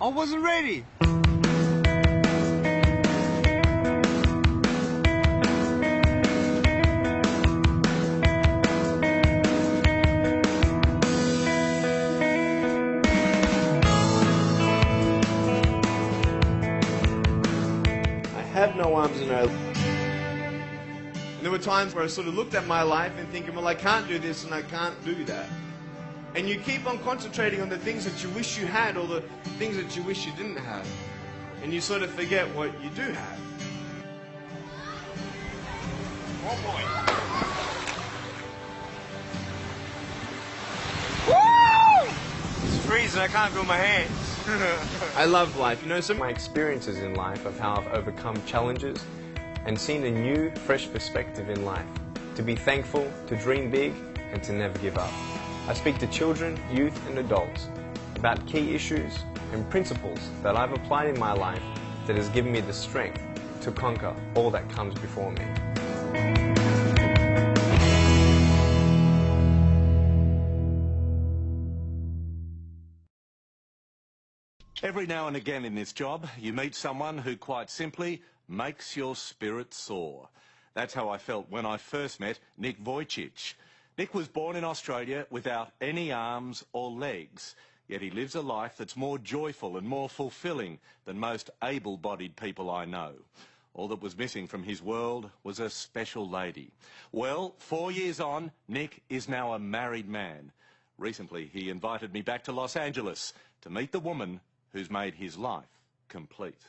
I wasn't ready. I have no arms and no legs. And there were times where I sort of looked at my life and thinking, well, I can't do this and I can't do that. And you keep on concentrating on the things that you wish you had or the things that you wish you didn't have. And you sort of forget what you do have. Oh boy. Woo! It's freezing, I can't feel my hands. I love life. You know, some of my experiences in life of how I've overcome challenges and seen a new, fresh perspective in life. To be thankful, to dream big, and to never give up. I speak to children, youth, and adults about key issues and principles that I've applied in my life that has given me the strength to conquer all that comes before me. Every now and again in this job, you meet someone who quite simply makes your spirit soar. That's how I felt when I first met Nick Vujicic. Nick was born in Australia without any arms or legs, yet he lives a life that's more joyful and more fulfilling than most able-bodied people I know. All that was missing from his world was a special lady. Well, 4 years on, Nick is now a married man. Recently, he invited me back to Los Angeles to meet the woman who's made his life complete.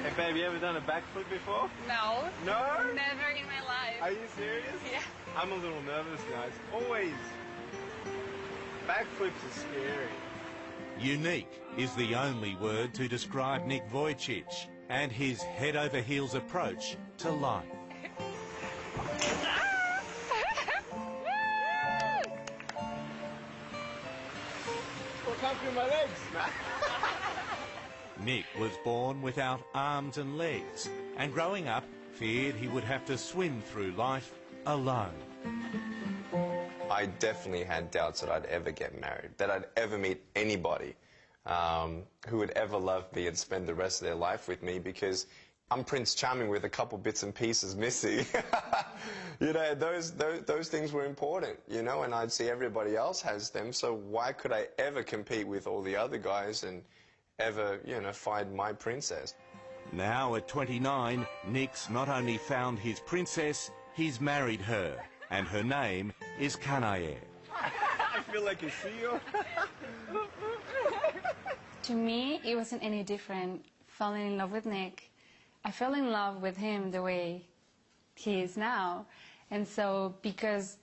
Hey babe, you ever done a backflip before? No. No? Never in my life. Are you serious? Yeah. I'm a little nervous, guys. Always. Backflips are scary. Unique is the only word to describe Nick Vujicic and his head-over-heels approach to life. I can't feel my legs. Nick was born without arms and legs, and growing up, feared he would have to swim through life alone. I definitely had doubts that I'd ever get married, that I'd ever meet anybody who would ever love me and spend the rest of their life with me, because I'm Prince Charming with a couple bits and pieces missing. You know, those things were important, you know, and I'd see everybody else has them, so why could I ever compete with all the other guys and ever, you know, find my princess? Now at 29, Nick's not only found his princess, he's married her, and her name is Kanae. I feel like a CEO. To me, it wasn't any different falling in love with Nick. I fell in love with him the way he is now. And so because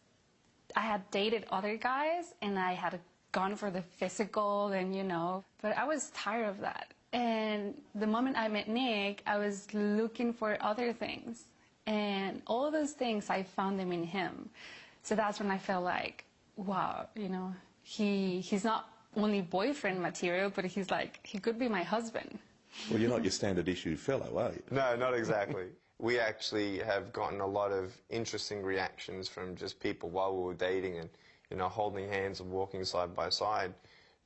I had dated other guys and I had gone for the physical and, you know, but I was tired of that. And the moment I met Nick, I was looking for other things. And all those things, I found them in him. So that's when I felt like, wow, you know, he's not only boyfriend material, but he's like, he could be my husband. Well, you're not your standard issue fellow, are you? No, not exactly. We actually have gotten a lot of interesting reactions from just people while we were dating and, you know, holding hands and walking side by side.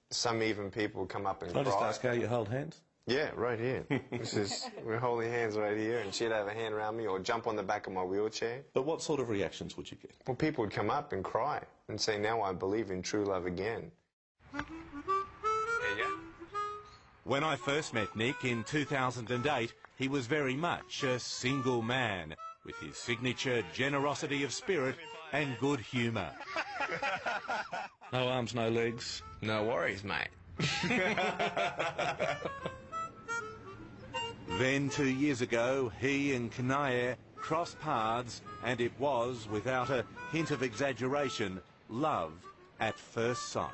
Some even people come up and Can I cry. just ask how you hold hands? Yeah, right here. We're holding hands right here, and she'd have a hand around me or jump on the back of my wheelchair. But what sort of reactions would you get? Well, people would come up and cry and say, now I believe in true love again. There you go. When I first met Nick in 2008, he was very much a single man, with his signature generosity of spirit and good humour. No arms, no legs. No worries, mate. Then 2 years ago, he and Kanae crossed paths, and it was, without a hint of exaggeration, love at first sight.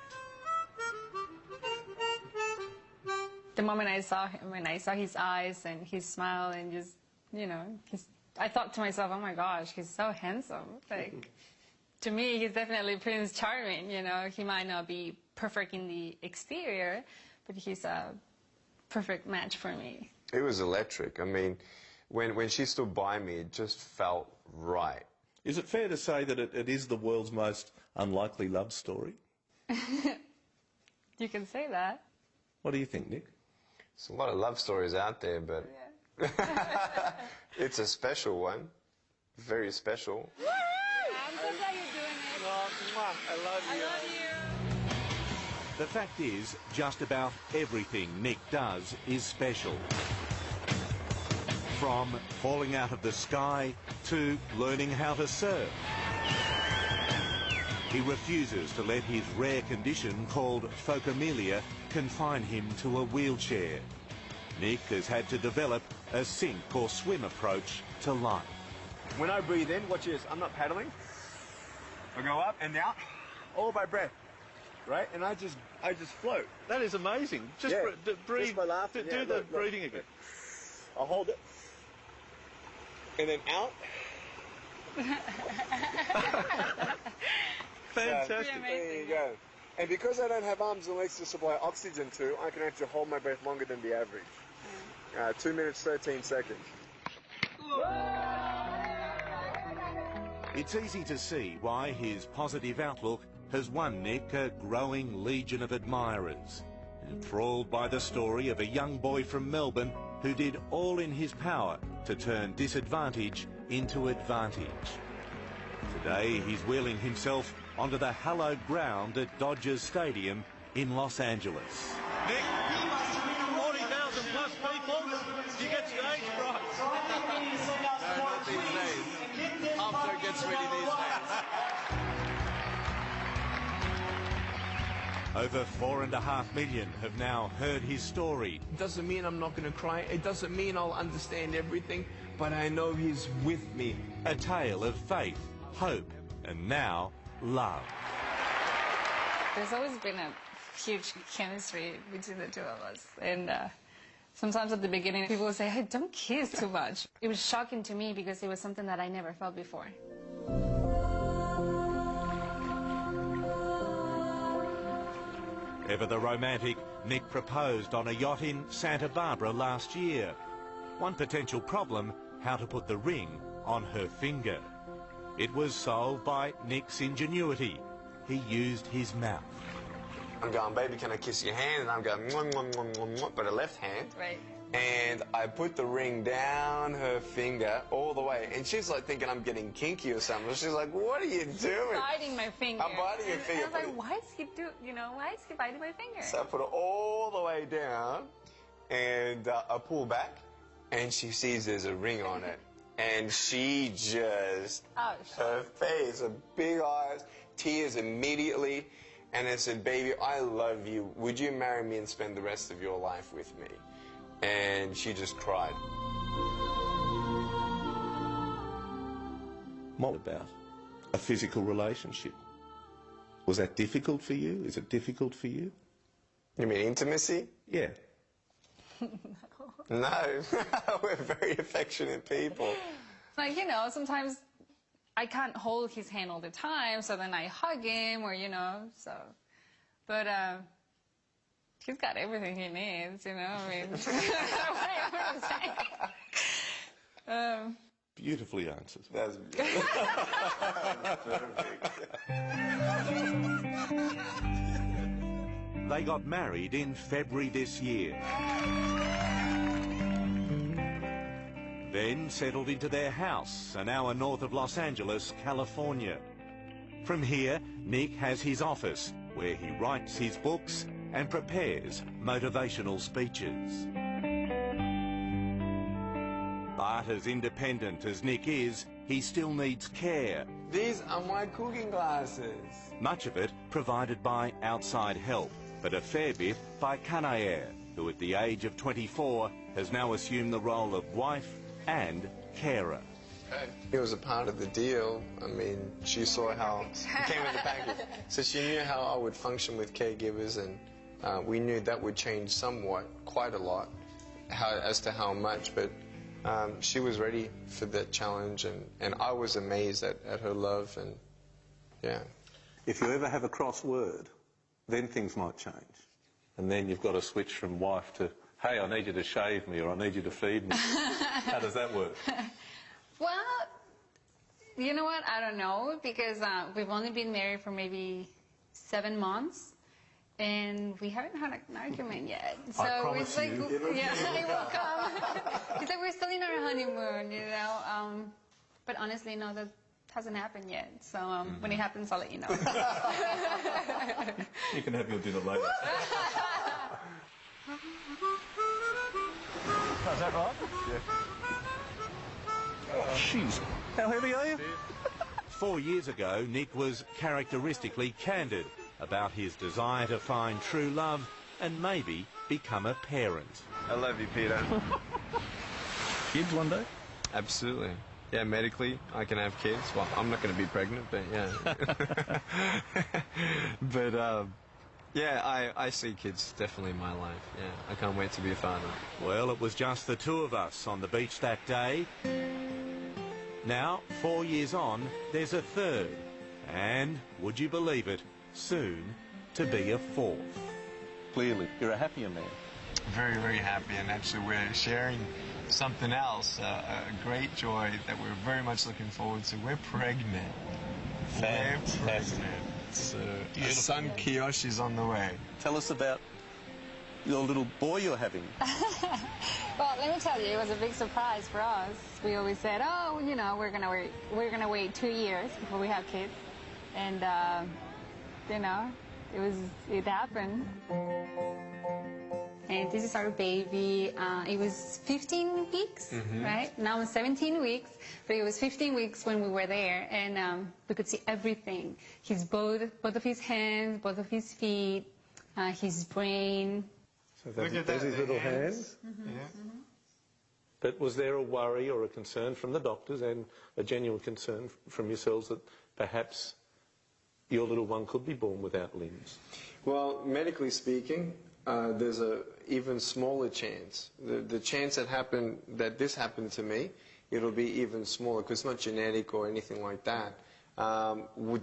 The moment I saw him and I saw his eyes and his smile and just, you know, I thought to myself, oh my gosh, he's so handsome. Like, to me, he's definitely Prince Charming, you know. He might not be perfect in the exterior, but he's a perfect match for me. It was electric. I mean, when she stood by me, it just felt right. Is it fair to say that it is the world's most unlikely love story? You can say that. What do you think, Nick? There's a lot of love stories out there, but it's a special one. Very special. I'm so glad you're doing it. I love you. I love you. The fact is, just about everything Nick does is special. From falling out of the sky to learning how to surf. He refuses to let his rare condition called phocomelia confine him to a wheelchair. Nick has had to develop a sink or swim approach to life. When I breathe in, watch this. I'm not paddling. I go up and down, all by breath, right? And I just float. That is amazing. Just Yeah, breathe. just by laughing. Do Yeah, the look. breathing again. I'll hold it. And then out. Fantastic. There you go. And because I don't have arms and legs to supply oxygen to, I can actually hold my breath longer than the average. 2 minutes, 13 seconds. It's easy to see why his positive outlook has won Nick a growing legion of admirers. Enthralled by the story of a young boy from Melbourne who did all in his power to turn disadvantage into advantage. Today he's wheeling himself onto the hallowed ground at Dodgers Stadium in Los Angeles. Nick, 40,000 plus people. Do you get stage fright? No, not these days. Half don't get sweaty these days. Over 4.5 million have now heard his story. It doesn't mean I'm not going to cry. It doesn't mean I'll understand everything, but I know he's with me. A tale of faith, hope, and now love. There's always been a huge chemistry between the two of us. And sometimes at the beginning, people would say, hey, don't kiss too much. It was shocking to me because it was something that I never felt before. Ever the romantic, Nick proposed on a yacht in Santa Barbara last year. One potential problem, how to put the ring on her finger. It was solved by Nick's ingenuity. He used his mouth. I'm going, baby, can I kiss your hand? And I'm going, mwah, mwah, mwah, mwah, mwah, but a left hand. Right. And I put the ring down her finger all the way. And she's like thinking I'm getting kinky or something. She's like, what are you doing? Biting my finger. I'm biting your finger. And I was like, why is he why is he biting my finger? So I put it all the way down and I pull back and she sees there's a ring on it. And she just, her face, her big eyes, tears immediately. And I said, baby, I love you. Would you marry me and spend the rest of your life with me? And she just cried. What about a physical relationship? Was that difficult for you? Is it difficult for you? You mean intimacy? Yeah. No. We're very affectionate people. Like, sometimes I can't hold his hand all the time, so then I hug him or, so. But, he's got everything he needs, I mean, whatever I'm saying. Beautifully answered. That's They got married in February this year. Then settled into their house an hour north of Los Angeles, California. From here, Nick has his office where he writes his books and prepares motivational speeches. But as independent as Nick is, he still needs care. These are my cooking glasses. Much of it provided by outside help, but a fair bit by Kanaer, who at the age of 24 has now assumed the role of wife and carer. It was a part of the deal. I mean, she saw how it came in the package. So she knew how I would function with caregivers, and we knew that would change somewhat, quite a lot, as to how much, but she was ready for that challenge, and I was amazed at her love, and yeah. If you ever have a crossword, then things might change. And then you've got to switch from wife to, hey, I need you to shave me or I need you to feed me. How does that work? Well, You know what? I don't know, because we've only been married for maybe 7 months, and we haven't had an argument yet. So promise it's like, you. yeah, it will come. It's like we're still in our honeymoon, you know. But honestly, no, that hasn't happened yet. So when it happens, I'll let you know. You can have your dinner later. Oh, is that right? Yeah. Oh, jeez. How heavy are you? 4 years ago, Nick was characteristically candid about his desire to find true love and maybe become a parent. I love you, Peter. Kids one day? Absolutely. Yeah, medically, I can have kids. Well, I'm not going to be pregnant, but yeah. But, yeah, I see kids definitely in my life. Yeah, I can't wait to be a father. Well, it was just the two of us on the beach that day. Now, 4 years on, there's a third. And, would you believe it, soon to be a fourth. Clearly, you're a happier man. Very, very happy, and actually we're sharing something else, a great joy that we're very much looking forward to. We're pregnant. Fantastic. We're pregnant. So, our son Kiyoshi's on the way. Tell us about your little boy you're having. Well, let me tell you, it was a big surprise for us. We always said, oh, you know, we're gonna wait 2 years before we have kids, and you know, it happened. And this is our baby. It was 15 weeks, right? Now it's 17 weeks, but it was 15 weeks when we were there, and we could see everything. Both of his hands, both of his feet, his brain. So there's his little hands. Yeah. But was there a worry or a concern from the doctors, and a genuine concern from yourselves, that perhaps your little one could be born without limbs? Well, medically speaking, there's a even smaller chance. The chance that this happened to me, it'll be even smaller, because it's not genetic or anything like that.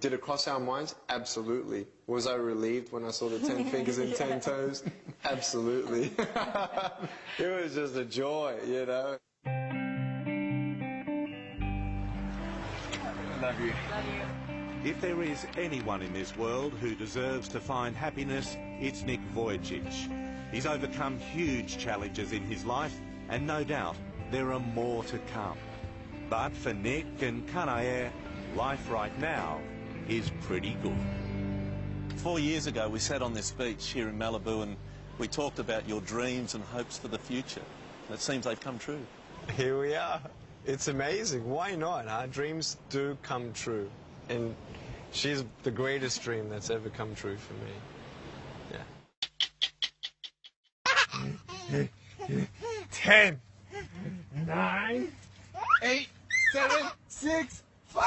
Did it cross our minds? Absolutely. Was I relieved when I saw the 10 fingers and 10 toes? Absolutely. It was just a joy, you know. Love you. Love you. If there is anyone in this world who deserves to find happiness, it's Nick Vujicic. He's overcome huge challenges in his life, and no doubt there are more to come. But for Nick and Kanae, life right now is pretty good. 4 years ago, we sat on this beach here in Malibu and we talked about your dreams and hopes for the future. And it seems they've come true. Here we are. It's amazing. Why not? Our dreams do come true. And she's the greatest dream that's ever come true for me. Yeah. 10, 9, 8, 7, 6, 5,